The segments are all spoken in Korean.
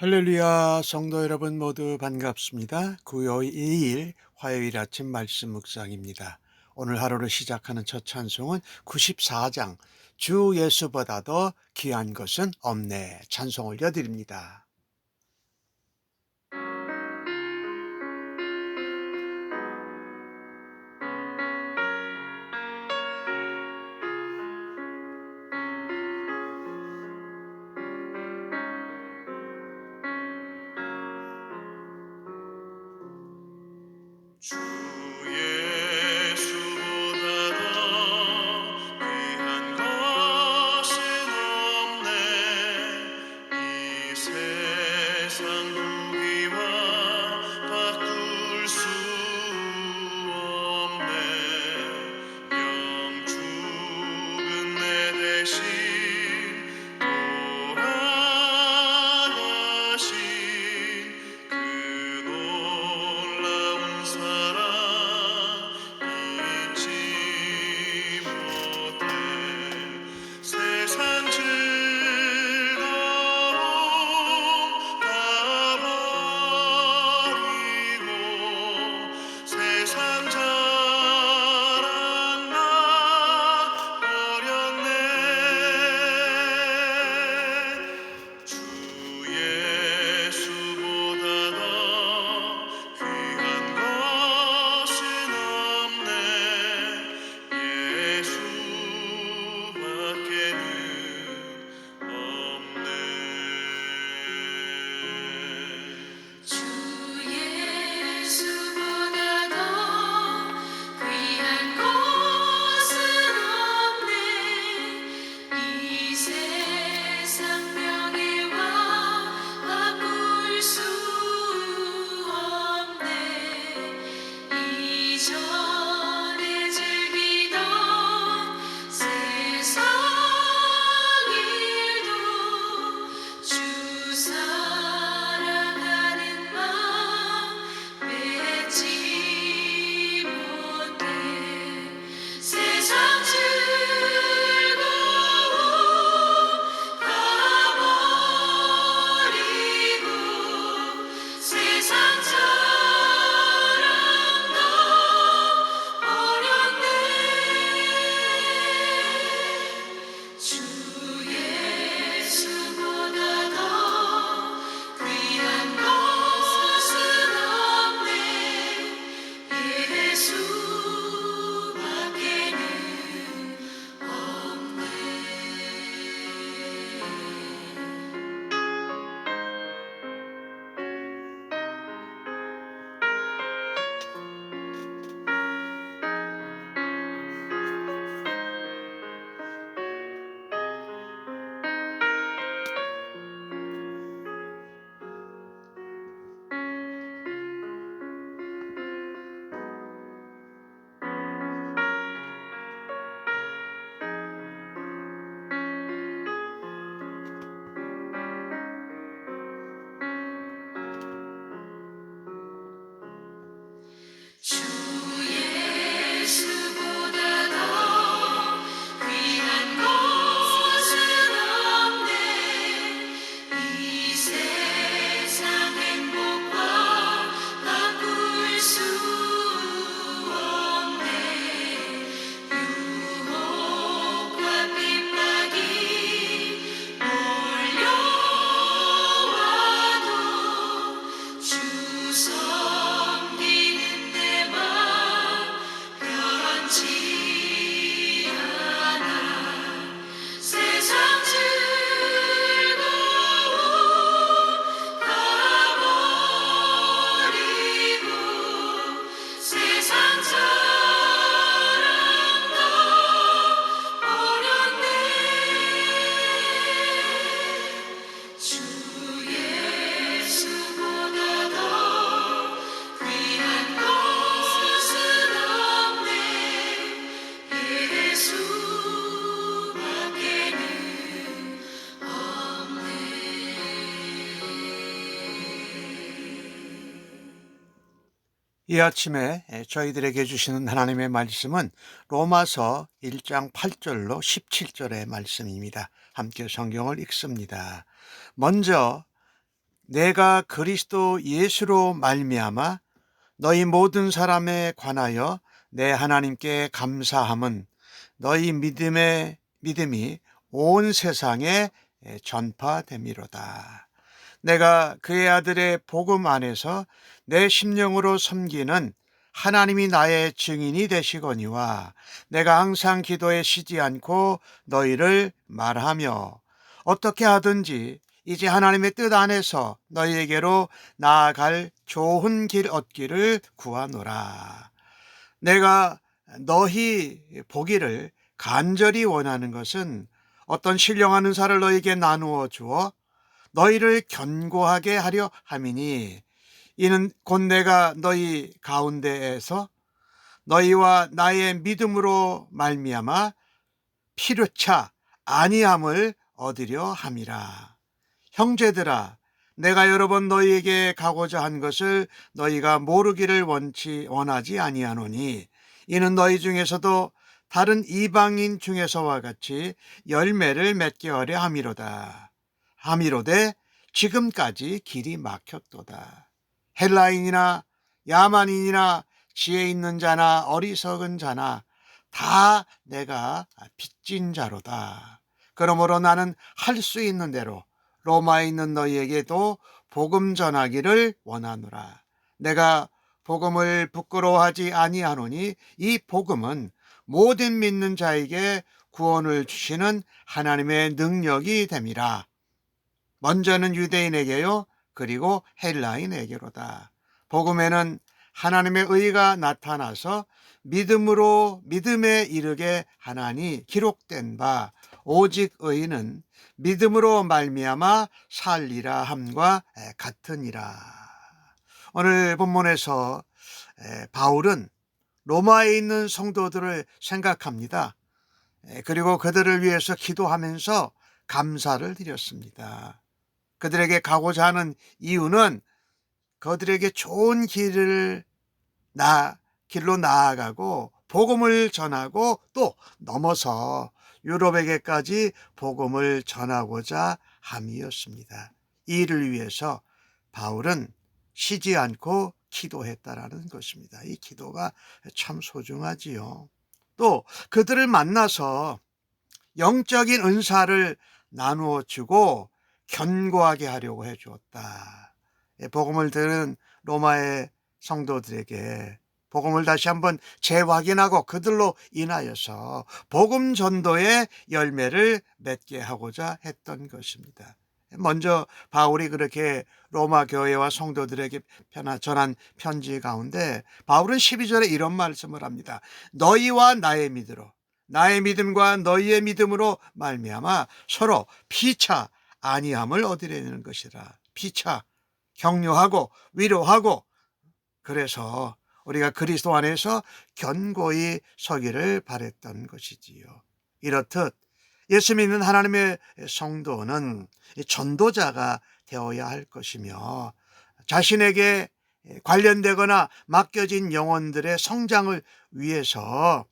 할렐루야, 성도 여러분 모두 반갑습니다. 9월 2일 화요일 아침 말씀 묵상입니다. 오늘 하루를 시작하는 첫 찬송은 94장 주 예수보다 더 귀한 것은 없네 찬송 올려드립니다. 주 예수보다 더 귀한 것은 없네. 이 세상 무기와 바꿀 수 없네. 영 죽은 내 대신 돌아가신 그 놀라운 사랑 잊지 못해. 세상 즐거움 다 버리고 세상 자랑 다 버렸네. 주 예수보다 더 귀한 것은 없네. 예수밖에는 없네. 주 예수보다 더 귀한 것은 없네. 이 세상 명예와 바꿀 수 없네. 이전에 즐기던 세상 일도 주 사랑하는 마음 맺지 못해. 세상 즐거움 다 버리고 세상 자랑 다 버렸네. 주 예수보다 더 귀한 것은 없네. 예수밖에는 없네. 주 예수보다 더 귀한 것은 없네. 이 세상 행복과 바꿀 수 없네. 유혹과 핍박이 몰려와도 주 섬기는 내 맘 변치 않아. 세상 즐거움 다 버리고 세상 자랑 다 버렸네. 주 예수보다 더 귀한 것은 없네. 예수밖에는 없네. 이 아침에 저희들에게 주시는 하나님의 말씀은 로마서 1장 8절로 17절의 말씀입니다. 함께 성경을 읽습니다. 먼저 내가 그리스도 예수로 말미암아 너희 모든 사람에 관하여 내 하나님께 감사함은 너희 믿음이 온 세상에 전파됨이로다. 내가 그의 아들의 복음 안에서 내 심령으로 섬기는 하나님이 나의 증인이 되시거니와 내가 항상 기도에 쉬지 않고 너희를 말하며 어떻게 하든지 이제 하나님의 뜻 안에서 너희에게로 나아갈 좋은 길 얻기를 구하노라. 내가 너희 보기를 간절히 원하는 것은 어떤 신령한 은사를 너희에게 나누어 주어 너희를 견고하게 하려 함이니 이는 곧 내가 너희 가운데에서 너희와 나의 믿음으로 말미암아 필요차 아니함을 얻으려 함이라. 형제들아, 내가 여러 번 너희에게 가고자 한 것을 너희가 모르기를 원하지 아니하노니 이는 너희 중에서도 다른 이방인 중에서와 같이 열매를 맺게 하려 함이로되 지금까지 길이 막혔도다. 헬라인이나 야만인이나 지혜 있는 자나 어리석은 자나 다 내가 빚진 자로다. 그러므로 나는 할 수 있는 대로 로마에 있는 너희에게도 복음 전하기를 원하노라. 내가 복음을 부끄러워하지 아니하노니 이 복음은 모든 믿는 자에게 구원을 주시는 하나님의 능력이 됨이라. 먼저는 유대인에게요, 그리고 헬라인에게로다. 복음에는 하나님의 의가 나타나서 믿음에 이르게 하나니 기록된 바 오직 의인은 믿음으로 말미암아 살리라 함과 같으니라. 오늘 본문에서 바울은 로마에 있는 성도들을 생각합니다. 그리고 그들을 위해서 기도하면서 감사를 드렸습니다. 그들에게 가고자 하는 이유는 그들에게 좋은 길로 나아가고 복음을 전하고 또 넘어서 유럽에게까지 복음을 전하고자 함이었습니다. 이 일을 위해서 바울은 쉬지 않고 기도했다라는 것입니다. 이 기도가 참 소중하지요. 또 그들을 만나서 영적인 은사를 나누어 주고 견고하게 하려고 해 주었다. 복음을 들은 로마의 성도들에게 복음을 다시 한번 재확인하고 그들로 인하여서 복음 전도의 열매를 맺게 하고자 했던 것입니다. 먼저 바울이 그렇게 로마 교회와 성도들에게 전한 편지 가운데 바울은 12절에 이런 말씀을 합니다. 너희와 나의 믿음과 너희의 믿음으로 말미암아 서로 피차 아니함을 얻으려는 것이라. 피차, 격려하고 위로하고, 그래서 우리가 그리스도 안에서 견고히 서기를 바랬던 것이지요. 이렇듯 예수 믿는 하나님의 성도는 전도자가 되어야 할 것이며 자신에게 관련되거나 맡겨진 영혼들의 성장을 위해서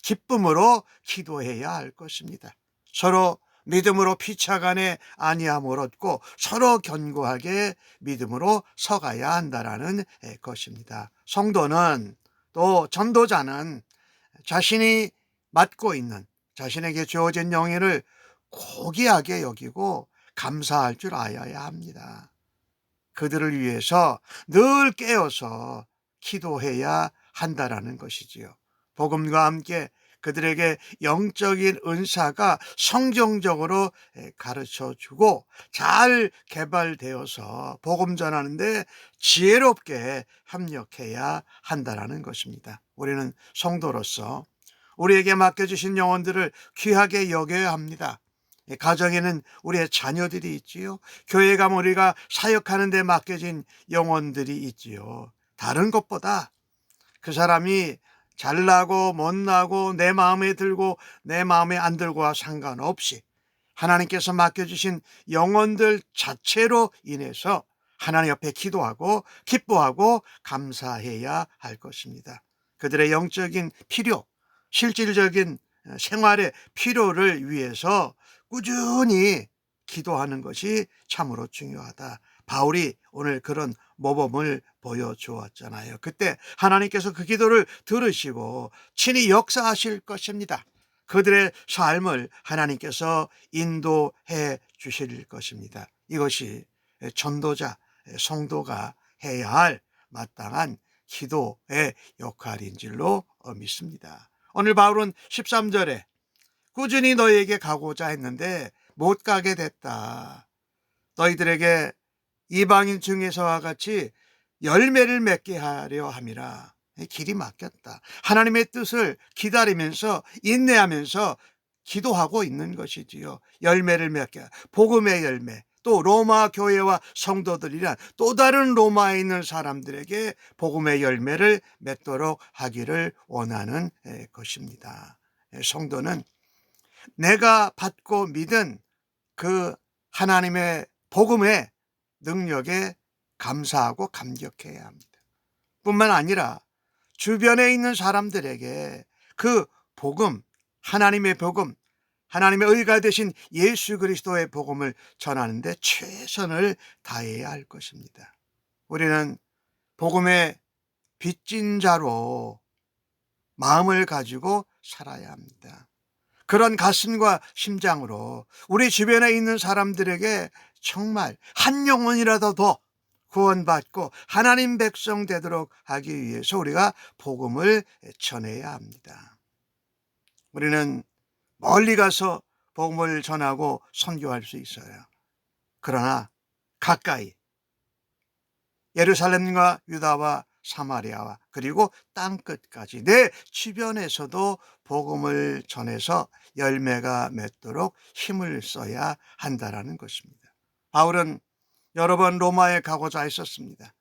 기쁨으로 기도해야 할 것입니다. 서로 믿음으로 피차간에 아니함을 얻고 서로 견고하게 믿음으로 서가야 한다라는 것입니다. 성도는 또 전도자는 자신이 맡고 있는 자신에게 주어진 영예를 고귀하게 여기고 감사할 줄 알아야 합니다. 그들을 위해서 늘 깨어서 기도해야 한다라는 것이지요. 복음과 함께 그들에게 영적인 은사가 성경적으로 가르쳐주고 잘 개발되어서 복음 전하는데 지혜롭게 협력해야 한다는 것입니다. 우리는 성도로서 우리에게 맡겨주신 영혼들을 귀하게 여겨야 합니다. 가정에는 우리의 자녀들이 있지요. 교회 가면 우리가 사역하는 데 맡겨진 영혼들이 있지요. 다른 것보다 그 사람이 잘나고 못나고 내 마음에 들고 내 마음에 안 들고와 상관없이 하나님께서 맡겨주신 영혼들 자체로 인해서 하나님 옆에 기도하고 기뻐하고 감사해야 할 것입니다. 그들의 영적인 필요, 실질적인 생활의 필요를 위해서 꾸준히 기도하는 것이 참으로 중요하다. 바울이 오늘 그런 모범을 보여주었잖아요. 그때 하나님께서 그 기도를 들으시고 친히 역사하실 것입니다. 그들의 삶을 하나님께서 인도해 주실 것입니다. 이것이 전도자, 성도가 해야 할 마땅한 기도의 역할인 줄로 믿습니다. 오늘 바울은 13절에 꾸준히 너희에게 가고자 했는데 못 가게 됐다. 너희들에게 이방인 중에서와 같이 열매를 맺게 하려 함이라. 길이 막혔다. 하나님의 뜻을 기다리면서 인내하면서 기도하고 있는 것이지요. 열매를 맺게, 복음의 열매, 또 로마 교회와 성도들이란 또 다른 로마에 있는 사람들에게 복음의 열매를 맺도록 하기를 원하는 것입니다. 성도는 내가 받고 믿은 그 하나님의 복음의 능력에 감사하고 감격해야 합니다. 뿐만 아니라 주변에 있는 사람들에게 그 복음, 하나님의 복음, 하나님의 의가 되신 예수 그리스도의 복음을 전하는데 최선을 다해야 할 것입니다. 우리는 복음의 빚진 자로 마음을 가지고 살아야 합니다. 그런 가슴과 심장으로 우리 주변에 있는 사람들에게 정말 한 영혼이라도 더 구원받고 하나님 백성 되도록 하기 위해서 우리가 복음을 전해야 합니다. 우리는 멀리 가서 복음을 전하고 선교할 수 있어요. 그러나 가까이 예루살렘과 유다와 사마리아와 그리고 땅끝까지 내 주변에서도 복음을 전해서 열매가 맺도록 힘을 써야 한다라는 것입니다. 바울은 여러 번 로마에 가고자 했었습니다.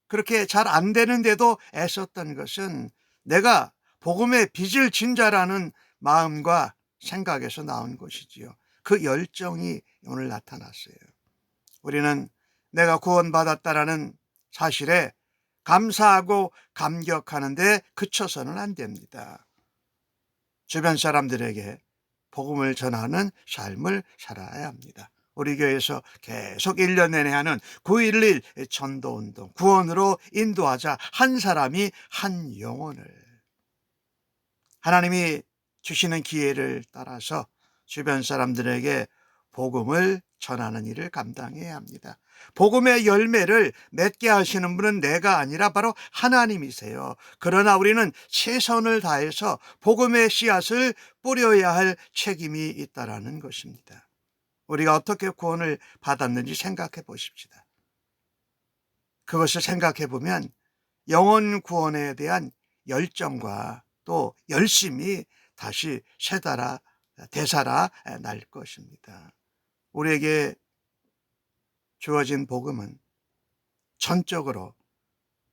그렇게 잘 안 되는데도 애썼던 것은 내가 복음의 빚을 진 자라는 마음과 생각에서 나온 것이지요. 그 열정이 오늘 나타났어요. 우리는 내가 구원받았다라는 사실에 감사하고 감격하는데 그쳐서는 안 됩니다. 주변 사람들에게 복음을 전하는 삶을 살아야 합니다. 우리 교회에서 계속 1년 내내 하는 9.11 전도운동, 구원으로 인도하자. 한 사람이 한 영혼을 하나님이 주시는 기회를 따라서 주변 사람들에게 복음을 전하는 일을 감당해야 합니다. 복음의 열매를 맺게 하시는 분은 내가 아니라 바로 하나님이세요. 그러나 우리는 최선을 다해서 복음의 씨앗을 뿌려야 할 책임이 있다라는 것입니다. 우리가 어떻게 구원을 받았는지 생각해 보십시다. 그것을 생각해 보면 영혼 구원에 대한 열정과 또 열심이 다시 되살아 날 것입니다. 우리에게 주어진 복음은 전적으로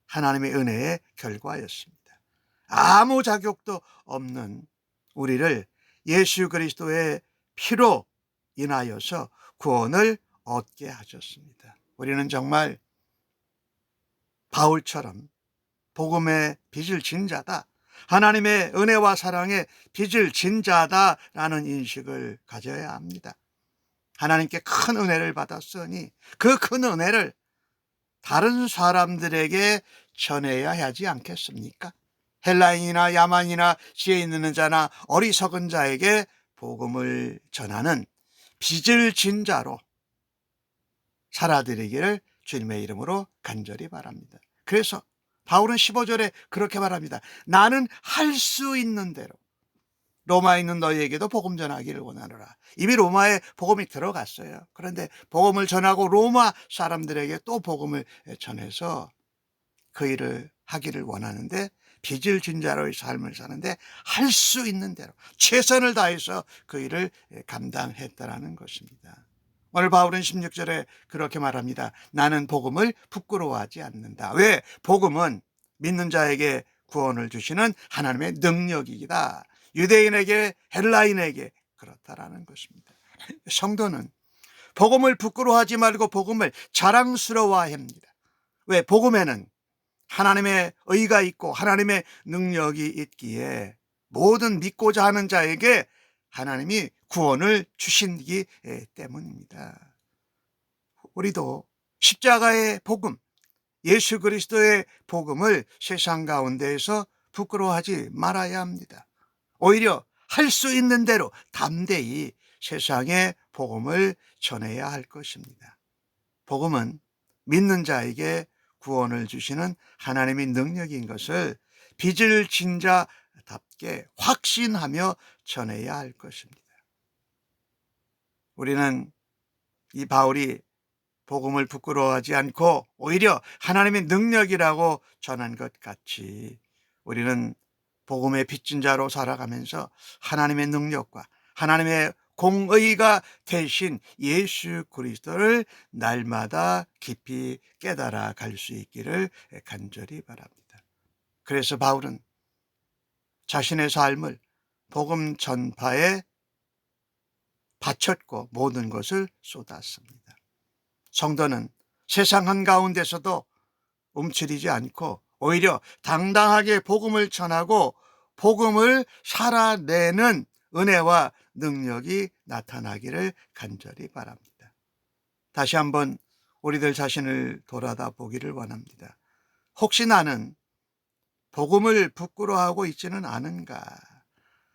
하나님의 은혜의 결과였습니다. 아무 자격도 없는 우리를 예수 그리스도의 피로 인하여서 구원을 얻게 하셨습니다. 우리는 정말 바울처럼 복음의 빚을 진 자다, 하나님의 은혜와 사랑의 빚을 진 자다라는 인식을 가져야 합니다. 하나님께 큰 은혜를 받았으니 그 큰 은혜를 다른 사람들에게 전해야 하지 않겠습니까? 헬라인이나 야만이나 지혜 있는 자나 어리석은 자에게 복음을 전하는 빚을 진 자로 살아드리기를 주님의 이름으로 간절히 바랍니다. 그래서 바울은 15절에 그렇게 말합니다. 나는 할 수 있는 대로 로마에 있는 너희에게도 복음 전하기를 원하노라. 이미 로마에 복음이 들어갔어요. 그런데 복음을 전하고 로마 사람들에게 또 복음을 전해서 그 일을 하기를 원하는데 빚을 진 자로의 삶을 사는데 할 수 있는 대로 최선을 다해서 그 일을 감당했다라는 것입니다. 오늘 바울은 16절에 그렇게 말합니다. 나는 복음을 부끄러워하지 않는다. 왜? 복음은 믿는 자에게 구원을 주시는 하나님의 능력이다. 유대인에게 헬라인에게 그렇다라는 것입니다. 성도는 복음을 부끄러워하지 말고 복음을 자랑스러워해야 합니다. 왜? 복음에는 하나님의 의가 있고 하나님의 능력이 있기에 모든 믿고자 하는 자에게 하나님이 구원을 주시기 때문입니다. 우리도 십자가의 복음, 예수 그리스도의 복음을 세상 가운데에서 부끄러워하지 말아야 합니다. 오히려 할 수 있는 대로 담대히 세상에 복음을 전해야 할 것입니다. 복음은 믿는 자에게 구원을 주시는 하나님의 능력인 것을 빚을 진 자답게 확신하며 전해야 할 것입니다. 우리는 이 바울이 복음을 부끄러워하지 않고 오히려 하나님의 능력이라고 전한 것 같이 우리는 복음의 빚진 자로 살아가면서 하나님의 능력과 하나님의 공의가 되신 예수 그리스도를 날마다 깊이 깨달아 갈 수 있기를 간절히 바랍니다. 그래서 바울은 자신의 삶을 복음 전파에 바쳤고 모든 것을 쏟았습니다. 성도는 세상 한가운데서도 움츠리지 않고 오히려 당당하게 복음을 전하고 복음을 살아내는 은혜와 능력이 나타나기를 간절히 바랍니다. 다시 한번 우리들 자신을 돌아다 보기를 원합니다. 혹시 나는 복음을 부끄러워하고 있지는 않은가?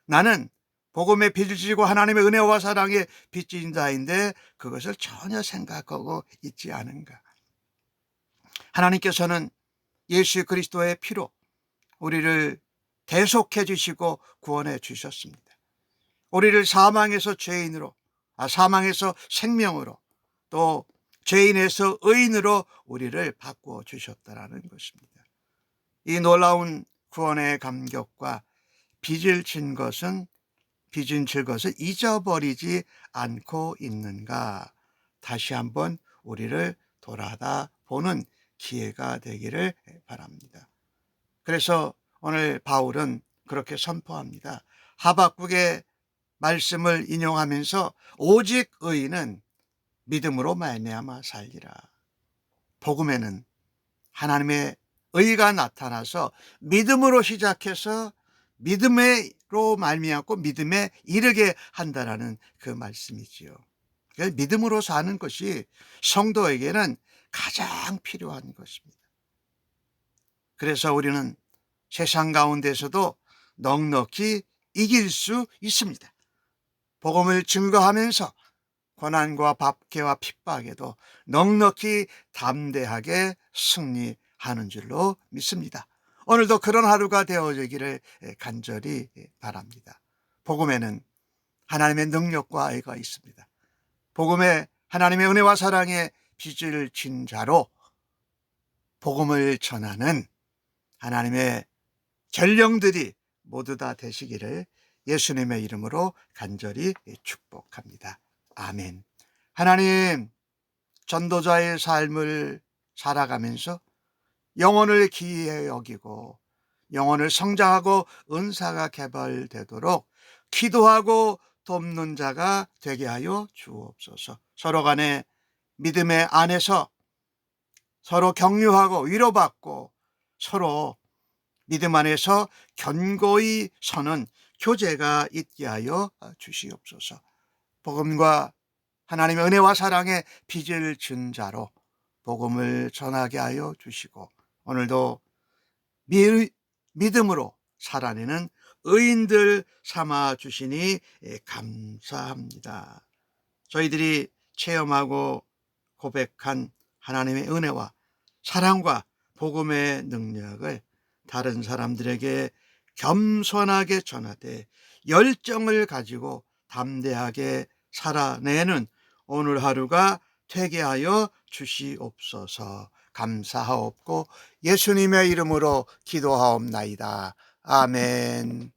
나는 복음의 빚을 지고 하나님의 은혜와 사랑에 빚진 자인데 그것을 전혀 생각하고 있지 않은가? 하나님께서는 예수 그리스도의 피로 우리를 대속해 주시고 구원해 주셨습니다. 우리를 사망에서 죄인으로, 사망에서 생명으로, 또 죄인에서 의인으로 우리를 바꾸어 주셨다라는 것입니다. 이 놀라운 구원의 감격과 빚을 진 것을 잊어버리지 않고 있는가? 다시 한번 우리를 돌아다 보는 기회가 되기를 바랍니다. 그래서 오늘 바울은 그렇게 선포합니다. 하박국의 말씀을 인용하면서 오직 의인은 믿음으로 말미암아 살리라. 복음에는 하나님의 의가 나타나서 믿음으로 시작해서 믿음으로 말미암고 믿음에 이르게 한다라는 그 말씀이지요. 그래서 믿음으로 사는 것이 성도에게는 가장 필요한 것입니다. 그래서 우리는 세상 가운데서도 넉넉히 이길 수 있습니다. 복음을 증거하면서 고난과 박해와 핍박에도 넉넉히 담대하게 승리하는 줄로 믿습니다. 오늘도 그런 하루가 되어지기를 간절히 바랍니다. 복음에는 하나님의 능력과愛가 있습니다. 복음에 하나님의 은혜와 사랑에 빚을 진 자로 복음을 전하는 하나님의 전령들이 모두 다 되시기를 예수님의 이름으로 간절히 축복합니다. 아멘. 하나님, 전도자의 삶을 살아가면서 영혼을 귀히 여기고 영혼을 성장하고 은사가 개발되도록 기도하고 돕는 자가 되게 하여 주옵소서. 서로 간에 믿음의 안에서 서로 격려하고 위로받고 서로 믿음 안에서 견고히 서는 교제가 있게 하여 주시옵소서. 복음과 하나님의 은혜와 사랑에 빚을 진 자로 복음을 전하게 하여 주시고 오늘도 믿음으로 살아내는 의인들 삼아 주시니 감사합니다. 저희들이 체험하고 고백한 하나님의 은혜와 사랑과 복음의 능력을 다른 사람들에게 겸손하게 전하되 열정을 가지고 담대하게 살아내는 오늘 하루가 되게 하여 주시옵소서. 감사하옵고 예수님의 이름으로 기도하옵나이다. 아멘.